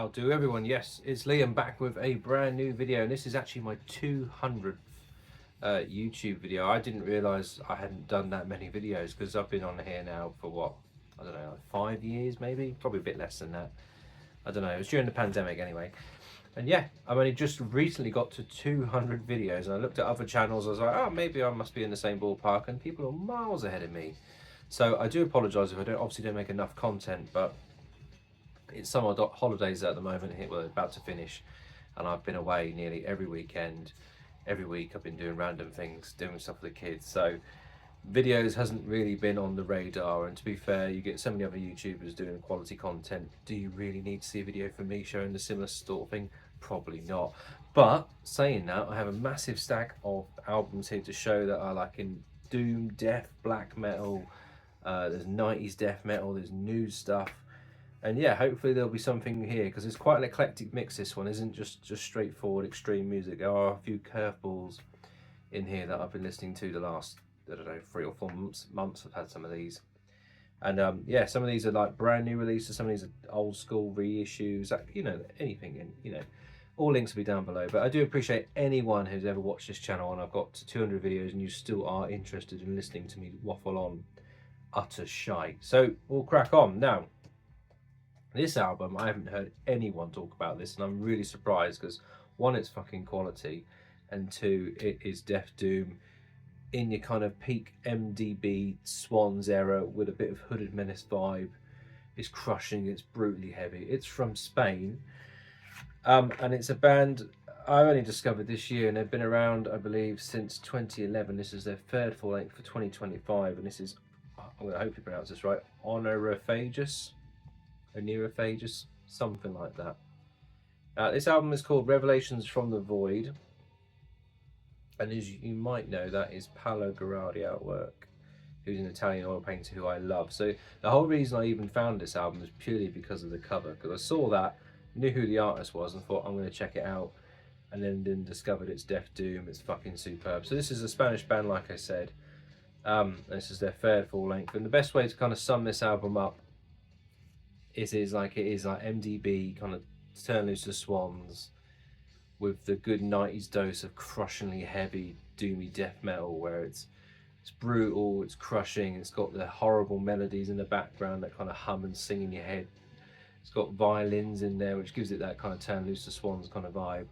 How do everyone? Yes, it's Liam back with a brand new video, and this is actually my 200th YouTube video. I didn't realise I hadn't done that many videos because I've been on here now for what, I don't know, like 5 years maybe, probably a bit less than that. I don't know, it was during the pandemic anyway. And yeah, I've only just recently got to 200 videos, and I looked at other channels. I was like, oh, maybe I must be in the same ballpark, and people are miles ahead of me. So I do apologise if I obviously don't make enough content, but it's summer holidays at the moment. We're about to finish, and I've been away nearly every weekend. Every week I've been doing random things, doing stuff with the kids. So videos hasn't really been on the radar, and to be fair, you get so many other YouTubers doing quality content. Do you really need to see a video from me showing the similar sort of thing? Probably not. But saying that, I have a massive stack of albums here to show that I like in doom, death, black metal. There's 90s death metal, there's new stuff. And yeah, hopefully there'll be something here, because it's quite an eclectic mix. This one isn't just straightforward extreme music. There are a few curveballs in here that I've been listening to the last, I don't know, 3 or 4 months. I've had some of these. And yeah, some of these are like brand new releases, some of these are old school reissues, like, you know, anything. And you know, all links will be down below. But I do appreciate anyone who's ever watched this channel, and I've got to 200 videos and you still are interested in listening to me waffle on utter shite. So we'll crack on. Now, this album, I haven't heard anyone talk about this, and I'm really surprised, because one, it's fucking quality, and two, it is Death Doom in your kind of peak MDB Swans era with a bit of Hooded Menace vibe. It's crushing, it's brutally heavy. It's from Spain, and it's a band I only discovered this year, and they've been around, I believe, since 2011. This is their third full length for 2025, and this is, I'm going to hopefully pronounce this right, Onirophagus, something like that. This album is called Revelations from the Void, and as you might know, that is Paolo Gerardi artwork, who's an Italian oil painter who I love. So the whole reason I even found this album is purely because of the cover, because I saw that, knew who the artist was, and thought I'm going to check it out, and then discovered it's Death Doom. It's fucking superb. So this is a Spanish band, like I said. This is their third full length, and the best way to kind of sum this album up is like MDB, kind of Turn Loose the Swans, with the good 90s dose of crushingly heavy doomy death metal, where it's brutal, it's crushing, it's got the horrible melodies in the background that kind of hum and sing in your head. It's got violins in there, which gives it that kind of Turn Loose the Swans kind of vibe.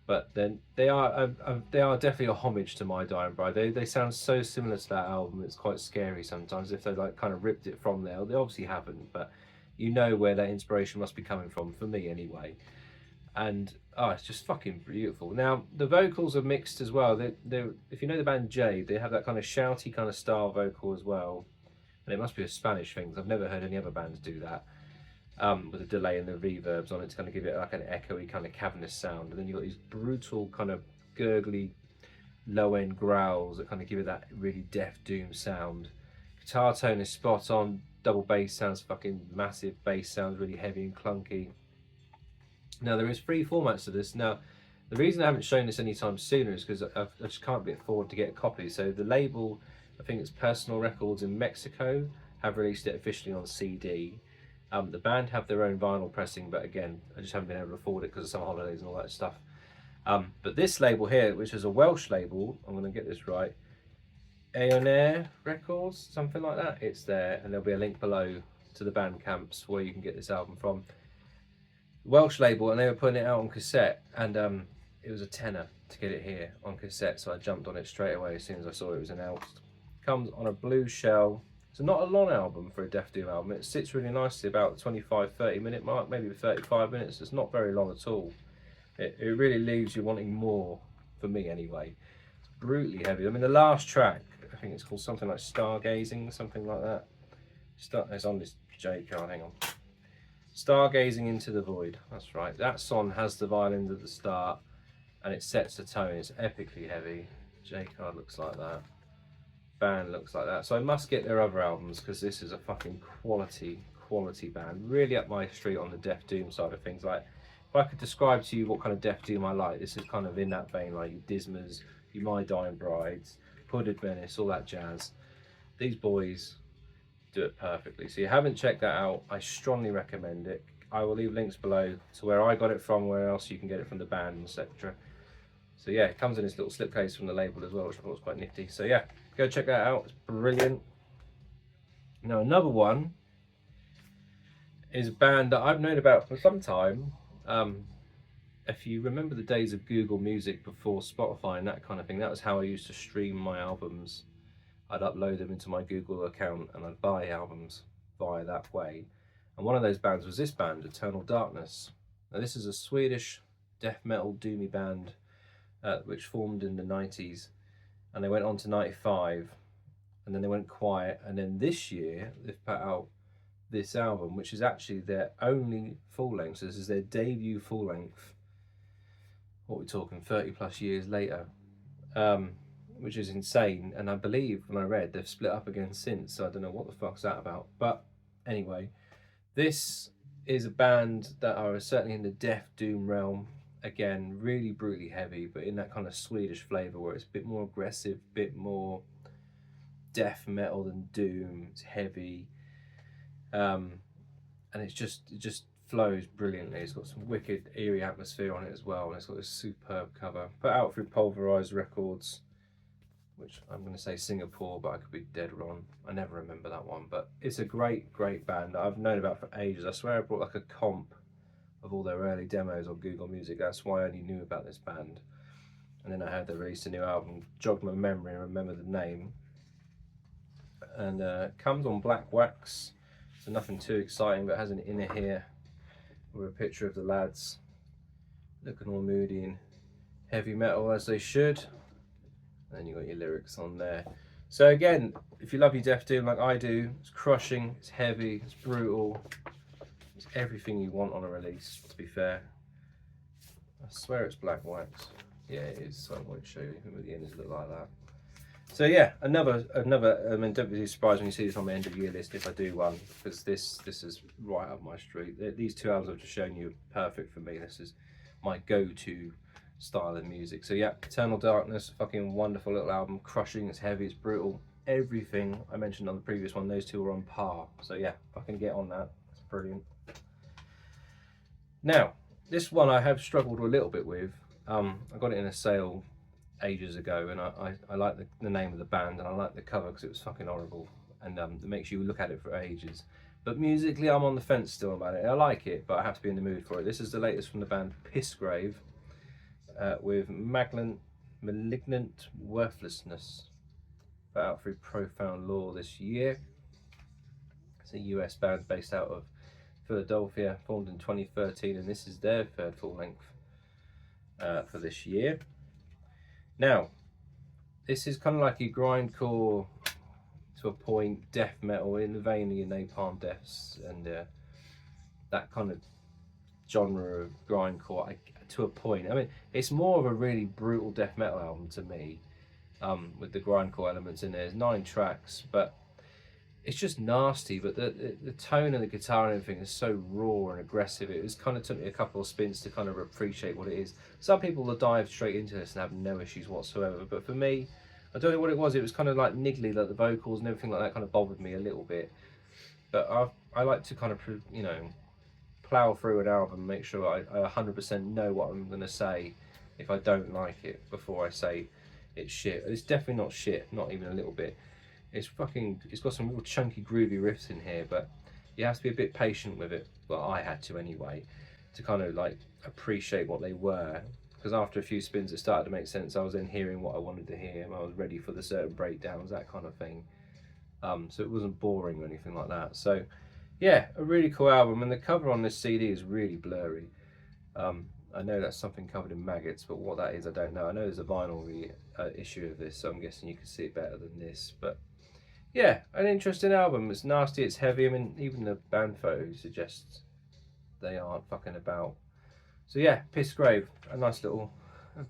But then they are definitely a homage to My Dying Bride. They sound so similar to that album. It's quite scary sometimes if they like kind of ripped it from there. They obviously haven't, but you know where that inspiration must be coming from, for me anyway. And oh, it's just fucking beautiful. Now the vocals are mixed as well. They if you know the band Jade, they have that kind of shouty kind of style vocal as well. And it must be a Spanish thing, because I've never heard any other bands do that. With a delay and the reverbs on it to kind of give it like an echoey kind of cavernous sound. And then you've got these brutal kind of gurgly low end growls that kind of give it that really Death Doom sound. Guitar tone is spot on. Double bass sounds fucking massive. Bass sounds really heavy and clunky. Now there is 3 formats to this. Now the reason I haven't shown this anytime sooner is because I just can't be afford to get a copy. So the label, I think it's Personal Records in Mexico, have released it officially on CD. The band have their own vinyl pressing, but again, I just haven't been able to afford it because of summer holidays and all that stuff. But this label here, which is a Welsh label, I'm going to get this right, Aonair Records, something like that, it's there, and there'll be a link below to the Bandcamps where you can get this album from. Welsh label, and they were putting it out on cassette, and it was a tenner to get it here on cassette, so I jumped on it straight away as soon as I saw it was announced. Comes on a blue shell. It's not a long album for a Death Doom album. It sits really nicely about the 25-30 minute mark, maybe 35 minutes. It's not very long at all. It really leaves you wanting more, for me anyway. It's brutally heavy. I mean, the last track, I think it's called something like Stargazing, something like that. It's on this J card, hang on. Stargazing into the Void, that's right. That song has the violins at the start, and it sets the tone. It's epically heavy. J card looks like that. Band looks like that. So I must get their other albums, because this is a fucking quality band. Really up my street on the Death Doom side of things. Like, if I could describe to you what kind of Death Doom I like, this is kind of in that vein, like your Dismas, your My Dying Brides, Hooded Menace, all that jazz. These boys do it perfectly. So you haven't checked that out, I strongly recommend it. I will leave links below to where I got it from, where else you can get it from the band, etc. So yeah, it comes in this little slipcase from the label as well, which I thought was quite nifty. So yeah, go check that out. It's brilliant. Now another one is a band that I've known about for some time. If you remember the days of Google Music before Spotify and that kind of thing, that was how I used to stream my albums. I'd upload them into my Google account and I'd buy albums via that way. And one of those bands was this band, Eternal Darkness. Now this is a Swedish death metal doomy band which formed in the 90s, and they went on to 95, and then they went quiet, and then this year they've put out this album, which is actually their only full length. So this is their debut full length. What we're talking, 30 plus years later, which is insane. And I believe when I read they've split up again since, so I don't know what the fuck's that about. But anyway, this is a band that are certainly in the death doom realm. Again, really brutally heavy, but in that kind of Swedish flavour where it's a bit more aggressive, bit more death metal than doom. It's heavy, and it just flows brilliantly. It's got some wicked eerie atmosphere on it as well, and it's got this superb cover put out through Pulverized Records, which I'm going to say Singapore, but I could be dead wrong. I never remember that one, but it's a great band that I've known about for ages. I swear I brought like a comp of all their early demos on Google Music. That's why I only knew about this band. And then I heard they released a new album, jogged my memory and remember the name. And comes on black wax, so nothing too exciting, but has an inner here with a picture of the lads looking all moody and heavy metal as they should. And then you got your lyrics on there. So again, if you love your death doom like I do, it's crushing, it's heavy, it's brutal. It's everything you want on a release, to be fair. I swear it's black wax. Yeah, it is, so I won't show you what the ends look like that. So yeah, another. I mean, don't be surprised when you see this on my end of year list if I do one, because this is right up my street. These two albums I've just shown you are perfect for me. This is my go-to style of music. So yeah, Eternal Darkness, fucking wonderful little album, crushing, it's heavy, it's brutal. Everything I mentioned on the previous one, those two are on par. So yeah, I can get on that. It's brilliant. Now, this one I have struggled a little bit with. I got it in a sale ages ago, and I like the name of the band, and I like the cover because it was fucking horrible, and it makes you look at it for ages. But musically, I'm on the fence still about it. I like it, but I have to be in the mood for it. This is the latest from the band Pissgrave, with Malignant Worthlessness, put out through Profound Law this year. It's a US band based out of Philadelphia, formed in 2013, and this is their third full length for this year. Now, this is kind of like your grindcore to a point, death metal in the vein of your Napalm Deaths and that kind of genre of grindcore to a point. I mean, it's more of a really brutal death metal album to me, with the grindcore elements in there. There's 9 tracks, but it's just nasty, but the tone of the guitar and everything is so raw and aggressive. It was kind of took me a couple of spins to kind of appreciate what it is. Some people will dive straight into this and have no issues whatsoever, but for me, I don't know what it was. It was kind of like niggly, like the vocals and everything like that kind of bothered me a little bit. But I like to kind of, you know, plow through an album and make sure I 100% know what I'm going to say if I don't like it before I say it's shit. It's definitely not shit, not even a little bit. It's got some real chunky groovy riffs in here, but you have to be a bit patient with it. Well, I had to anyway, to kind of like appreciate what they were, because after a few spins it started to make sense. I was then hearing what I wanted to hear, and I was ready for the certain breakdowns, that kind of thing. So it wasn't boring or anything like that. So yeah, a really cool album, and the cover on this CD is really blurry. I know that's something covered in maggots, but what that is I don't know. I know there's a vinyl issue of this, so I'm guessing you can see it better than this. But yeah, an interesting album. It's nasty, it's heavy. I mean, even the band photo suggests they aren't fucking about. So yeah, Pissgrave, a nice little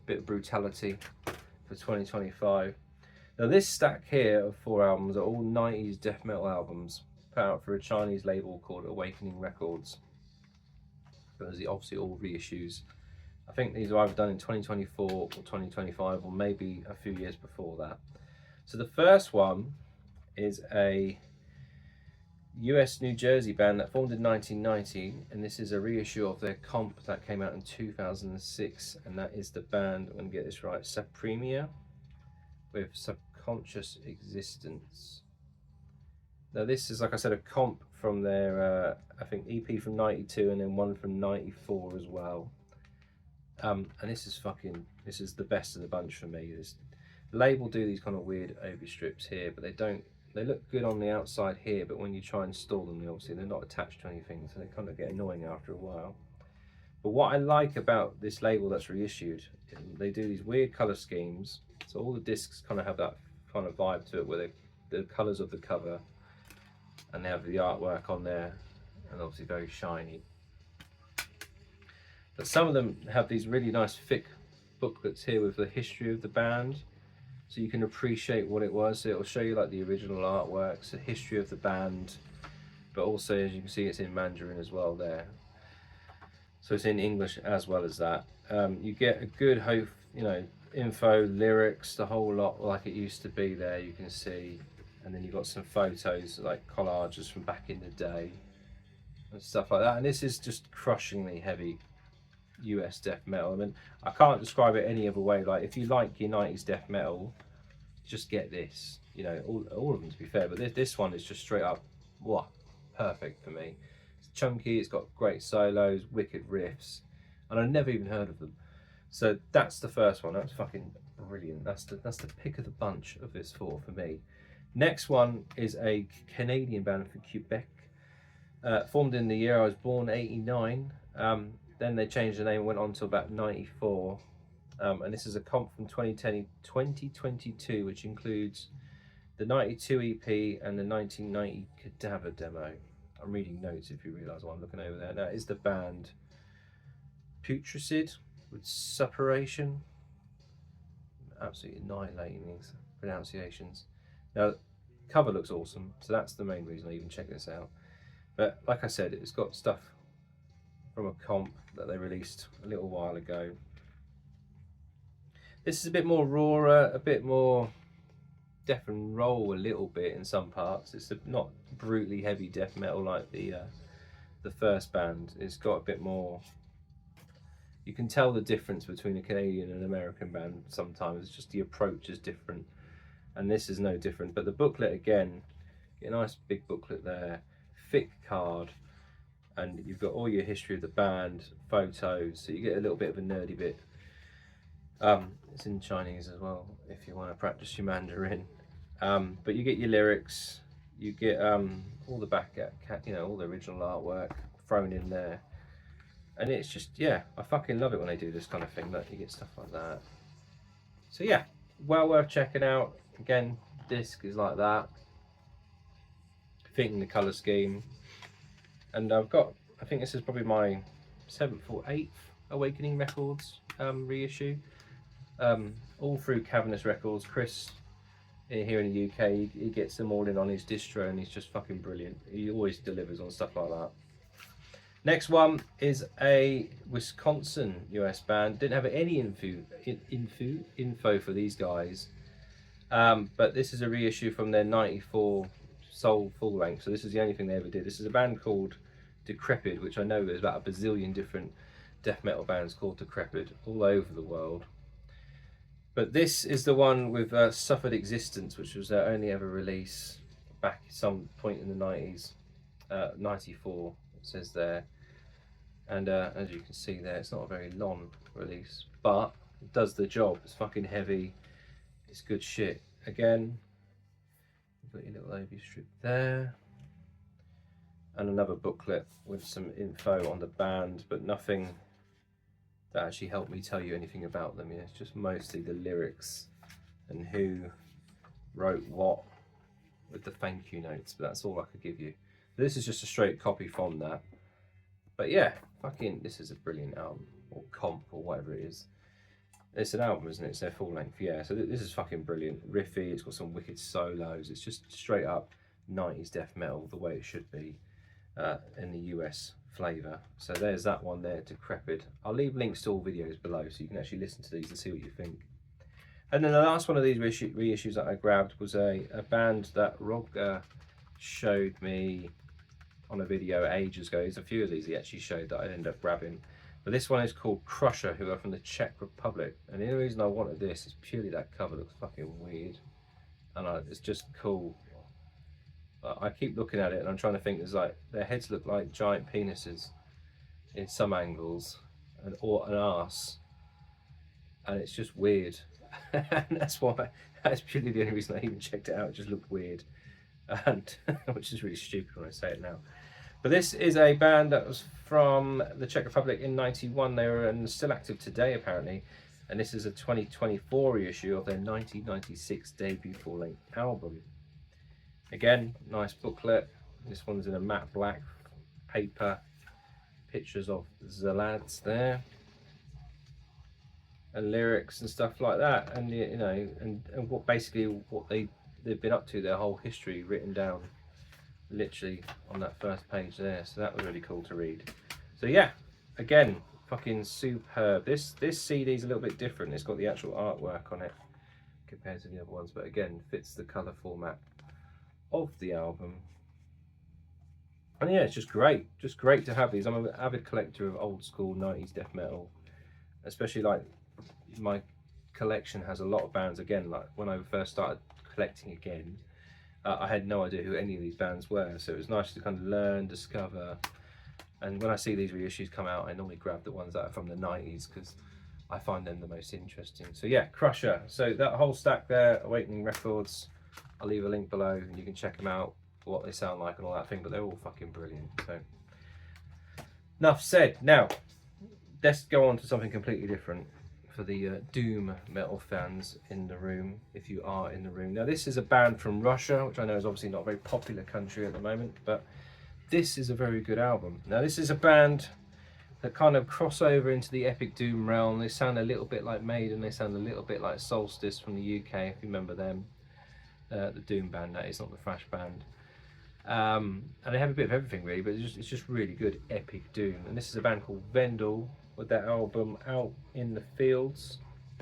bit of brutality for 2025. Now this stack here of 4 albums are all 90s death metal albums, put out for a Chinese label called Awakening Records. Those are obviously all reissues. I think these are either done in 2024 or 2025, or maybe a few years before that. So the first one is a US New Jersey band that formed in 1990, and this is a reissue of their comp that came out in 2006, and that is the band, I'm going to get this right, Sampremia with Subconscious Existence. Now this is, like I said, a comp from their I think EP from 92 and then one from 94 as well. And this is the best of the bunch for me. This label do these kind of weird overstrips here, but they look good on the outside here, but when you try and install them, obviously they're not attached to anything, so they kind of get annoying after a while. But what I like about this label that's reissued, they do these weird color schemes, so all the discs kind of have that kind of vibe to it, where the colors of the cover, and they have the artwork on there, and obviously very shiny. But some of them have these really nice thick booklets here with the history of the band, so you can appreciate what it was. So it'll show you like the original artworks, the history of the band, but also, as you can see, it's in Mandarin as well there. So it's in English as well as that. You get a good info, lyrics, the whole lot like it used to be there, you can see. And then you've got some photos, like collages from back in the day and stuff like that. And this is just crushingly heavy US death metal. I mean, I can't describe it any other way. Like, if you like your 90s death metal, just get this. You know, all of them, to be fair, but this one is just straight up, what, perfect for me. It's chunky, it's got great solos, wicked riffs, and I've never even heard of them. So that's the first one. That's fucking brilliant. That's the pick of the bunch of this for me. Next one is a Canadian band from Quebec, formed in the year I was born, 89. Then they changed the name and went on to about 94. And this is a comp from 2022, which includes the 92 EP and the 1990 Cadaver demo. I'm reading notes if you realise what I'm looking over there. Now, is the band Putricid with Separation. Absolutely annihilating these pronunciations. Now, cover looks awesome, so that's the main reason I even check this out. But like I said, it's got stuff from a comp that they released a little while ago. This is a bit more raw, a bit more death and roll a little bit in some parts. It's not brutally heavy death metal like the first band. It's got a bit more. You can tell the difference between a Canadian and American band sometimes. It's just the approach is different, and this is no different. But the booklet again, get a nice big booklet there, thick card, and you've got all your history of the band, photos, so you get a little bit of a nerdy bit. It's in Chinese as well if you want to practice your Mandarin. But you get your lyrics, you get all the all the original artwork thrown in there, and it's just, yeah, I fucking love it when they do this kind of thing. That you get stuff like that. So yeah, well worth checking out. Again, disc is like that, fitting the color scheme, and I think this is probably my 7th or 8th Awakening Records reissue. All through Cavernous Records. Chris here in the UK, he gets them all in on his distro, and he's just fucking brilliant. He always delivers on stuff like that. Next one is a Wisconsin US band. Didn't have any info for these guys, but this is a reissue from their 94 Soul full length. So this is the only thing they ever did. This is a band called Decrepid, which I know there's about a bazillion different death metal bands called Decrepid all over the world. But this is the one with Suffered Existence, which was their only ever release back at some point in the 90s. 94, it says there. And as you can see there, it's not a very long release, but it does the job. It's fucking heavy. It's good shit. Again, you've got your little overview strip there. And another booklet with some info on the band, but nothing that actually helped me tell you anything about them. Yeah, it's just mostly the lyrics and who wrote what with the thank you notes, but that's all I could give you. This is just a straight copy from that. But yeah, fucking, this is a brilliant album, or comp, or whatever it is. It's an album, isn't it? It's their full length, yeah. So this is fucking brilliant. Riffy, it's got some wicked solos. It's just straight up 90s death metal, the way it should be in the US flavour. So there's that one there, Decrepid. I'll leave links to all videos below so you can actually listen to these and see what you think. And then the last one of these reissues that I grabbed was a band that Roger showed me on a video ages ago. There's a few of these he actually showed that I ended up grabbing. But this one is called Crusher, who are from the Czech Republic. And the only reason I wanted this is purely that cover looks fucking weird. And it's just cool. I keep looking at it and I'm trying to think, there's like, their heads look like giant penises in some angles, or an arse. And it's just weird. And that's purely the only reason I even checked it out. It just looked weird. And which is really stupid when I say it now. But this is a band that was from the Czech Republic in '91. They were still active today apparently, and this is a 2024 reissue of their 1996 debut full-length album. Again, nice booklet. This one's in a matte black paper. Pictures of the lads there, and lyrics and stuff like that, and you know, and what basically what they've been up to, their whole history written down literally on that first page there. So that was really cool to read. So yeah, again, fucking superb. This CD is a little bit different. It's got the actual artwork on it compared to the other ones, but again fits the color format of the album. And yeah, it's just great to have these. I'm an avid collector of old school 90s death metal, especially like my collection has a lot of bands. Again, like when I first started collecting again, I had no idea who any of these bands were, so it was nice to kind of learn, discover. And when I see these reissues come out, I normally grab the ones that are from the 90s because I find them the most interesting. So yeah, Crusher. So that whole stack there, Awakening Records, I'll leave a link below and you can check them out, what they sound like and all that thing, but they're all fucking brilliant. So enough said. Now let's go on to something completely different for the doom metal fans in the room, if you are in the room. Now this is a band from Russia, which I know is obviously not a very popular country at the moment, but this is a very good album. Now this is a band that kind of cross over into the epic doom realm. They sound a little bit like Maiden, they sound a little bit like Solstice from the UK, if you remember them. The doom band, that is, not the thrash band. And they have a bit of everything really, but it's just really good epic doom. And this is a band called Vendel, with their album Out in the Fields.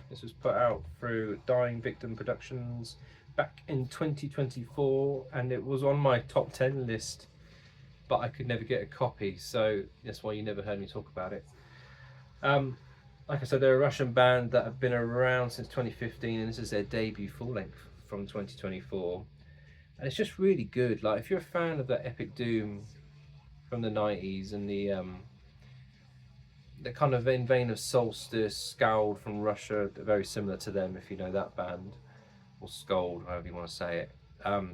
This was put out through Dying Victim Productions back in 2024, and it was on my top 10 list, but I could never get a copy, so that's why you never heard me talk about it. Like I said, they're a Russian band that have been around since 2015, and this is their debut full length from 2024. And it's just really good. Like, if you're a fan of that epic doom from the 90s and the kind of in vein of Solstice, Scald from Russia, very similar to them if you know that band, or Scold, however you want to say it.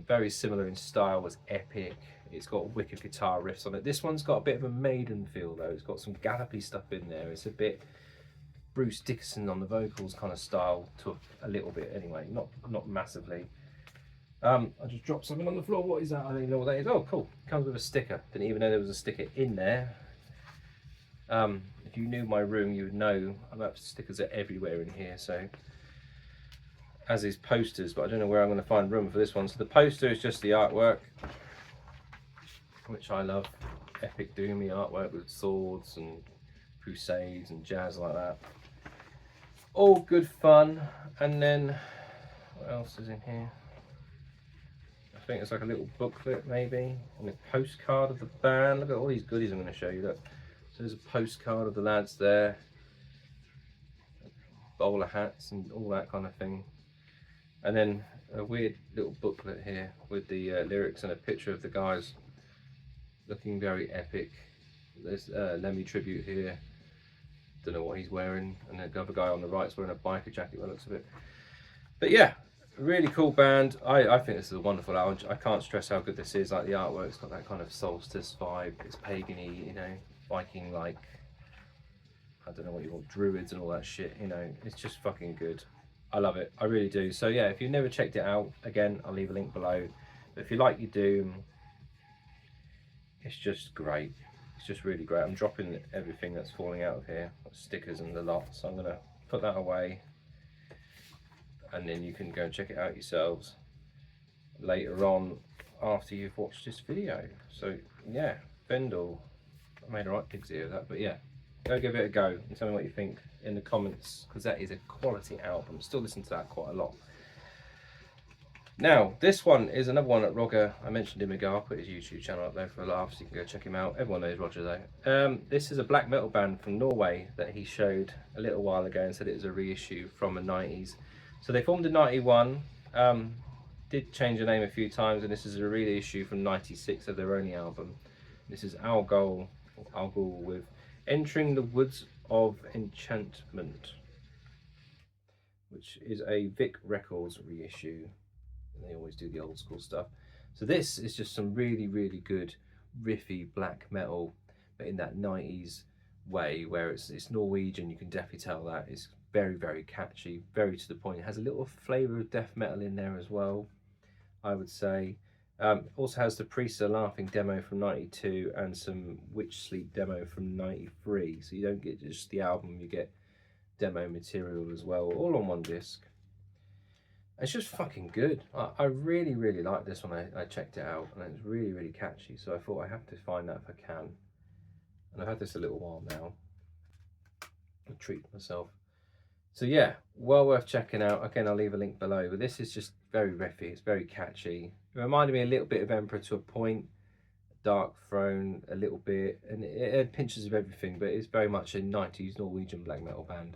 Very similar in style, was epic. It's got wicked guitar riffs on it. This one's got a bit of a Maiden feel though. It's got some gallopy stuff in there. It's a bit Bruce Dickinson on the vocals kind of style, to a little bit anyway, not massively. I just dropped something on the floor. What is that? I don't even know what that is. Oh, cool. Comes with a sticker. Didn't even know there was a sticker in there. If you knew my room, you would know stickers are everywhere in here. So, as is posters, but I don't know where I'm going to find room for this one. So the poster is just the artwork, which I love. Epic doomy artwork with swords and crusades and jazz like that. All good fun. And then, what else is in here? I think it's like a little booklet maybe, and a postcard of the band. Look at all these goodies I'm going to show you. Look. So there's a postcard of the lads there, bowler hats and all that kind of thing. And then a weird little booklet here with the lyrics and a picture of the guys looking very epic. There's Lemmy tribute here. Don't know what he's wearing. And the other guy on the right's wearing a biker jacket by the looks of it. But yeah, really cool band. I think this is a wonderful album. I can't stress how good this is. Like the artwork's got that kind of Solstice vibe. It's pagan-y, you know, Viking, like, I don't know what you want, druids and all that shit, you know. It's just fucking good. I love it, I really do. So yeah, if you've never checked it out, again, I'll leave a link below. But if you like your doom, it's just great. It's just really great. I'm dropping everything that's falling out of here, stickers and the lot, so I'm gonna put that away, and then you can go and check it out yourselves later on after you've watched this video. So yeah, Vendel. I made a right pig's ear of that, but yeah, go give it a go and tell me what you think in the comments, because that is a quality album. Still listen to that quite a lot. Now, this one is another one that Roger, I mentioned him ago. I'll put his YouTube channel up there for laughs, you can go check him out. Everyone knows Roger though. This is a black metal band from Norway that he showed a little while ago and said it was a reissue from the 90s. So they formed in 91, did change the name a few times, and this is a reissue from 96 of their only album. This is Algol with Entering the Woods of Enchantment, which is a Vic Records reissue. They always do the old school stuff. So this is just some really, really good riffy black metal, but in that 90s way, where it's Norwegian. You can definitely tell that. It's very, very catchy, very to the point. It has a little flavour of death metal in there as well, I would say. Also has the Priests Are Laughing demo from 92 and some Witch Sleep demo from 93. So you don't get just the album, you get demo material as well, all on one disc. It's just fucking good. I really, really like this one. I checked it out and it's really, really catchy. So I thought I have to find that if I can. And I've had this a little while now. I'll treat myself. So yeah, well worth checking out. Again, I'll leave a link below. But this is just very riffy. It's very catchy. It reminded me a little bit of Emperor to a point. Dark Throne a little bit. And it had pinches of everything. But it's very much a 90s Norwegian black metal band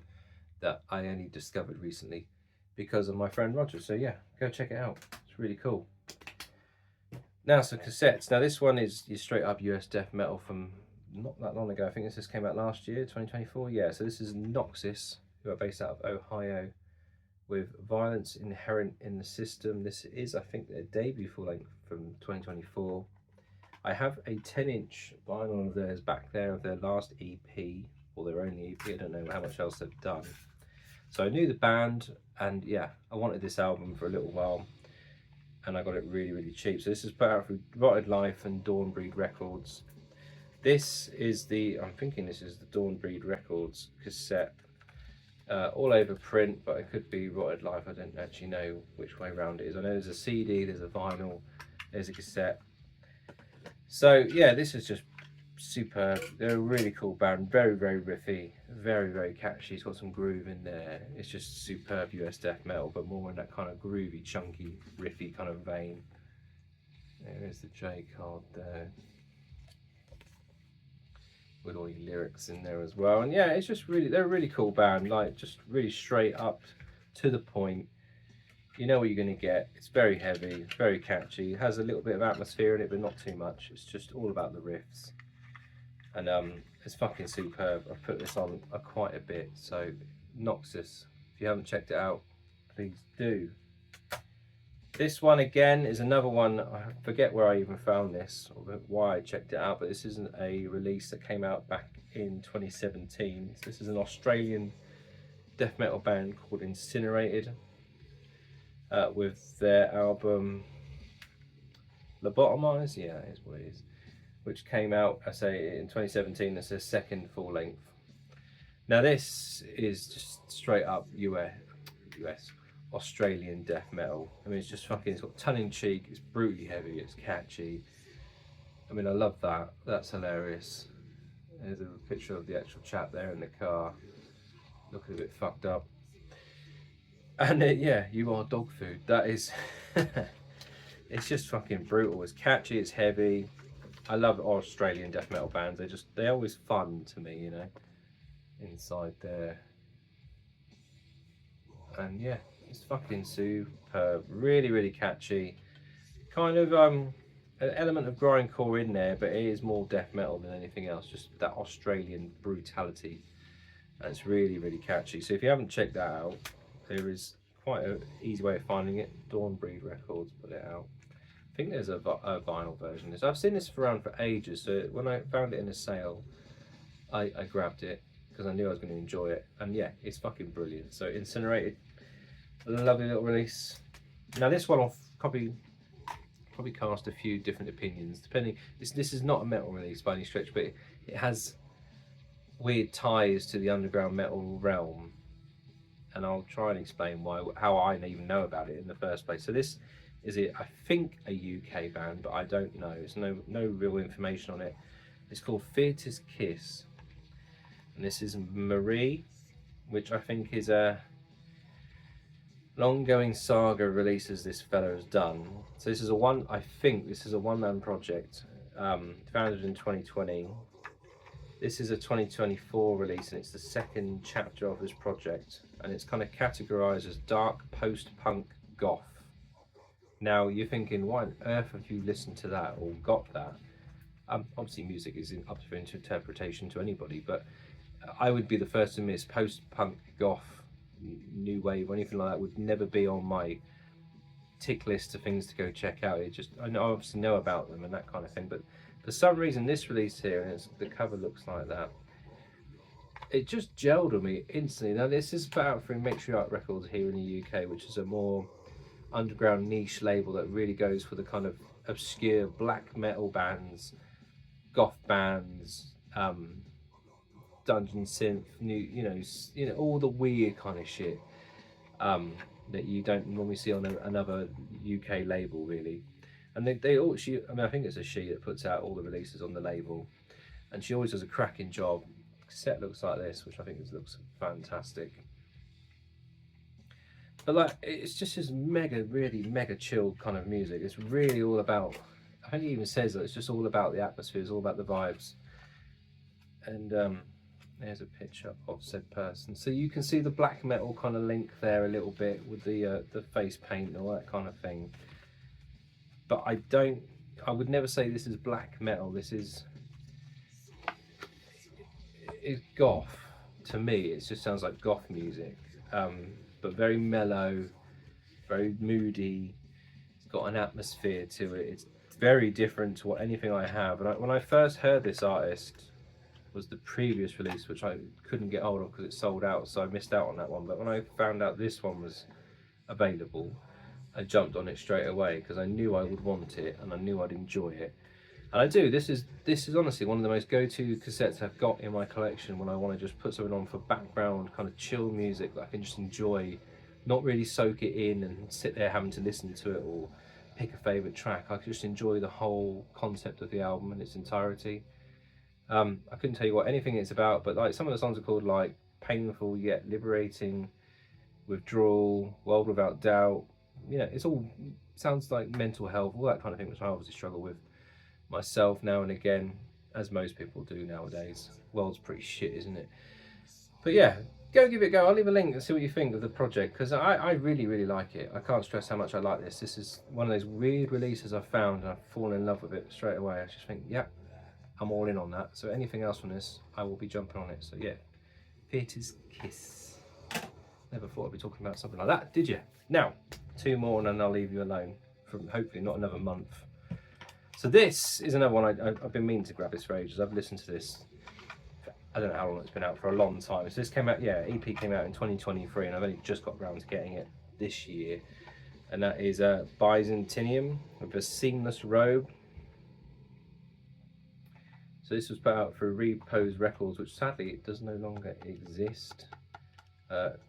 that I only discovered recently because of my friend Roger. So yeah, go check it out. It's really cool. Now some cassettes. Now this one is your straight up US death metal from not that long ago. I think this just came out last year, 2024. Yeah, so this is Noxis, who are based out of Ohio, with Violence Inherent in the System. This is, I think, their debut full length from 2024. I have a 10-inch vinyl of theirs back there of their last EP, or their only EP. I don't know how much else they've done. So I knew the band, and yeah, I wanted this album for a little while, and I got it really, really cheap. So this is put out through Rotted Life and Dawnbreed Records. This is the, I'm thinking this is the Dawnbreed Records cassette. All over print, but it could be Rotted Life. I don't actually know which way around it is. I know there's a CD, there's a vinyl, there's a cassette. So yeah, this is just superb. They're a really cool band, very, very riffy, very, very catchy. It's got some groove in there. It's just superb US death metal, but more in that kind of groovy, chunky, riffy kind of vein. There is the J card there, with all your lyrics in there as well. And yeah, it's just really, they're a really cool band, like just really straight up to the point. You know what you're going to get. It's very heavy, very catchy. It has a little bit of atmosphere in it, but not too much. It's just all about the riffs. And it's fucking superb. I've put this on quite a bit. So Noxis, if you haven't checked it out, please do. This one again is another one. I forget where I even found this or why I checked it out, but this isn't a release that came out back in 2017. So this is an Australian death metal band called Incinerated, with their album Lobotomize, yeah, that is what it is, which came out, I say, in 2017. It's their second full length. Now this is just straight up US Australian death metal. I mean, it's just fucking, it's got tongue in cheek, it's brutally heavy, it's catchy. I mean, I love that. That's hilarious. There's a picture of the actual chap there in the car, looking a bit fucked up. And yeah, you are dog food. That is, it's just fucking brutal. It's catchy, it's heavy. I love Australian death metal bands. They're always fun to me, you know, inside there. And yeah, it's fucking superb. Really, really catchy. Kind of an element of grindcore in there, but it is more death metal than anything else. Just that Australian brutality. And it's really, really catchy. So if you haven't checked that out, there is quite an easy way of finding it. Dawnbreed Records put it out. I think there's a vinyl version of this. I've seen this around for ages, so when I found it in a sale, I grabbed it because I knew I was going to enjoy it. And yeah, it's fucking brilliant. So Incinerated, a lovely little release. Now this one I'll probably cast a few different opinions depending. This is not a metal release by any stretch, but it has weird ties to the underground metal realm, and I'll try and explain how I even know about it in the first place. So this is I think a UK band, but I don't know. There's no real information on it. It's called Theatre's Kiss, and this is Marie, which I think is an ongoing saga releases this fellow has done. So this is a one, I think this is a one-man project, founded in 2020. This is a 2024 release, and it's the second chapter of this project, and it's kind of categorized as dark post-punk goth. Now you're thinking, why on earth have you listened to that or got that? Obviously music is up for interpretation to anybody, but I would be the first to miss post-punk goth, new wave, or anything like that would never be on my tick list of things to go check out. It just, I obviously know about them and that kind of thing, but for some reason this release here, and the cover looks like that, it just gelled with me instantly. Now this is put out through Matriarch Records here in the UK, which is a more underground niche label that really goes for the kind of obscure black metal bands, goth bands, dungeon synth, you know, all the weird kind of shit that you don't normally see on another UK label, really. And they all, I mean, I think it's a she that puts out all the releases on the label, and she always does a cracking job. The set looks like this, which I think looks fantastic. But like, it's just this really mega chilled kind of music. It's really all about, I think it even says that it's just all about the atmosphere, it's all about the vibes. And there's a picture of said person. So you can see the black metal kind of link there a little bit with the face paint and all that kind of thing. But I would never say this is black metal. This is goth. To me, it just sounds like goth music, but very mellow, very moody. It's got an atmosphere to it. It's very different to anything I have. And when I first heard this artist, was the previous release, which I couldn't get hold of because it sold out, so I missed out on that one. But when I found out this one was available, I jumped on it straight away because I knew I would want it and I knew I'd enjoy it. And I do. This is honestly one of the most go-to cassettes I've got in my collection when I want to just put something on for background kind of chill music that I can just enjoy, not really soak it in and sit there having to listen to it or pick a favourite track. I can just enjoy the whole concept of the album in its entirety. I couldn't tell you what anything it's about, but like some of the songs are called like Painful Yet Liberating, Withdrawal, World Without Doubt. You know, it's all sounds like mental health, all that kind of thing, which I obviously struggle with myself now and again, as most people do nowadays. World's pretty shit, isn't it? But yeah, go give it a go. I'll leave a link and see what you think of the project, because I really like it. I can't stress how much I like this. This is one of those weird releases I've found and I've fallen in love with it straight away. I just think, yeah, I'm all in on that. So anything else from this, I will be jumping on it. So yeah, Theatre's Kiss. Never thought I'd be talking about something like that, did you? Now, 2 more and then I'll leave you alone for hopefully not another month. So this is another one I've been meaning to grab this for ages. I've listened to this, I don't know how long it's been out, for a long time. So this came out, yeah, EP came out in 2023 and I've only just got around to getting it this year. And that is Byzantium with a Seamless Robe. So this was put out for Repose Records, which sadly it does no longer exist.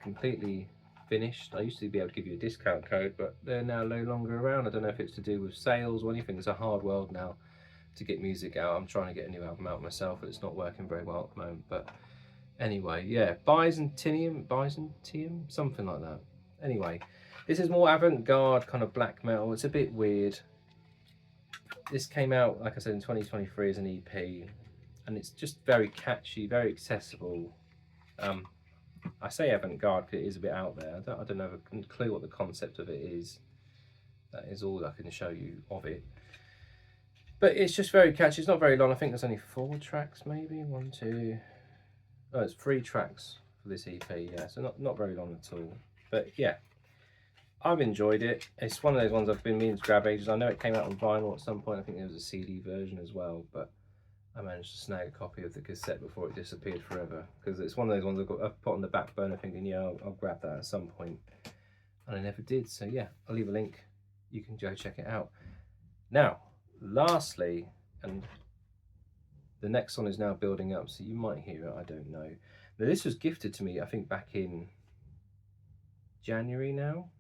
Completely finished. I used to be able to give you a discount code, but they're now no longer around. I don't know if it's to do with sales or anything. It's a hard world now to get music out. I'm trying to get a new album out myself, but it's not working very well at the moment. But anyway, yeah, Byzantium, something like that. Anyway, this is more avant-garde kind of black metal. It's a bit weird. This came out, like I said, in 2023 as an EP, and it's just very catchy, very accessible. I say avant-garde because it is a bit out there. I don't have a clue what the concept of it is. That is all I can show you of it. But it's just very catchy. It's not very long. I think there's only 4 tracks, maybe 1, 2. Oh, it's 3 tracks for this EP. Yeah, so not very long at all. But yeah, I've enjoyed it. It's one of those ones I've been meaning to grab ages. I know it came out on vinyl at some point. I think there was a CD version as well, but I managed to snag a copy of the cassette before it disappeared forever, because it's one of those ones I've put on the back burner thinking, yeah, I'll grab that at some point, and I never did. So yeah, I'll leave a link. You can go check it out. Now, lastly, and the next one is now building up, so you might hear it, I don't know. Now, this was gifted to me, I think, back in January now.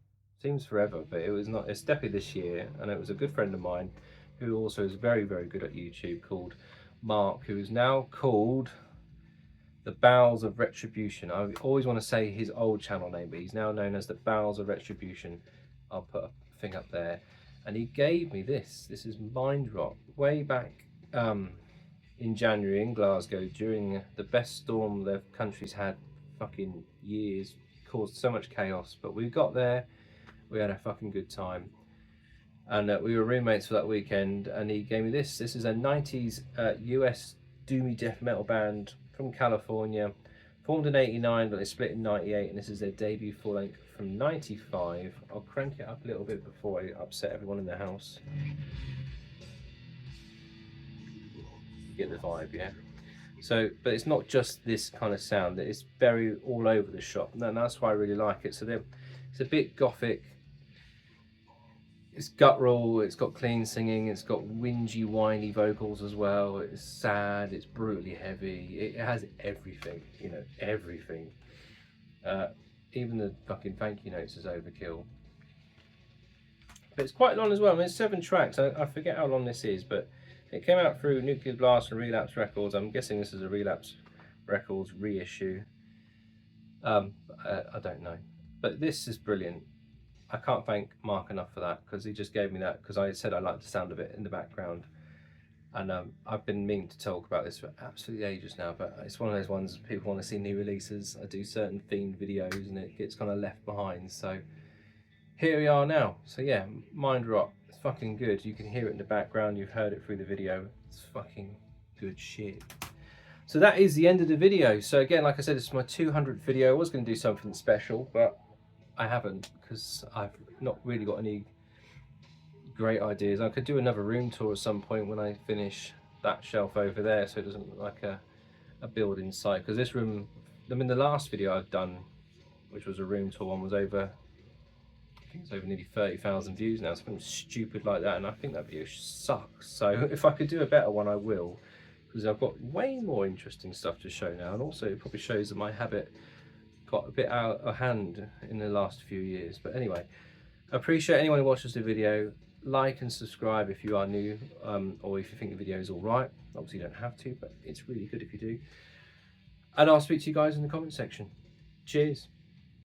Seems forever, but it was not. It's definitely this year, and it was a good friend of mine who also is very good at YouTube, called Mark, who is now called The Bowels of Retribution. I always want to say his old channel name, but he's now known as the Bowels of Retribution. I'll put a thing up there. And he gave me this. This is Mindrot. Way back in January in Glasgow, during the best storm the country's had fucking years. Caused so much chaos. But we got there. We had a fucking good time. And we were roommates for that weekend. And he gave me this. This is a 90s US doomy death metal band from California, formed in '89, but they split in '98, and this is their debut full length from '95. I'll crank it up a little bit before I upset everyone in the house. You get the vibe, yeah? So, but it's not just this kind of sound, it's very all over the shop, and that's why I really like it. So it's a bit gothic. It's guttural, it's got clean singing, it's got whingy, whiny vocals as well. It's sad, it's brutally heavy. It has everything, you know, everything. Even the fucking thank you notes is overkill. But it's quite long as well. I mean, it's 7 tracks. I forget how long this is, but it came out through Nuclear Blast and Relapse Records. I'm guessing this is a Relapse Records reissue. I don't know. But this is brilliant. I can't thank Mark enough for that, because he just gave me that because I said I liked the sound of it in the background. And I've been meaning to talk about this for absolutely ages now, but it's one of those ones people want to see new releases. I do certain themed videos and it gets kind of left behind. So here we are now. So yeah, Mindrot, it's fucking good. You can hear it in the background. You've heard it through the video. It's fucking good shit. So that is the end of the video. So again, like I said, it's my 200th video. I was going to do something special, but I haven't, because I've not really got any great ideas. I could do another room tour at some point when I finish that shelf over there, so it doesn't look like a building site. Because this room, I mean, the last video I've done, which was a room tour one, was over, I think it's over nearly 30,000 views now, something stupid like that, and I think that video sucks. So if I could do a better one, I will, because I've got way more interesting stuff to show now, and also it probably shows that my habit got a bit out of hand in the last few years. But anyway, I appreciate anyone who watches the video. Like and subscribe if you are new, or if you think the video is all right. Obviously you don't have to, but it's really good if you do. And I'll speak to you guys in the comment section. Cheers.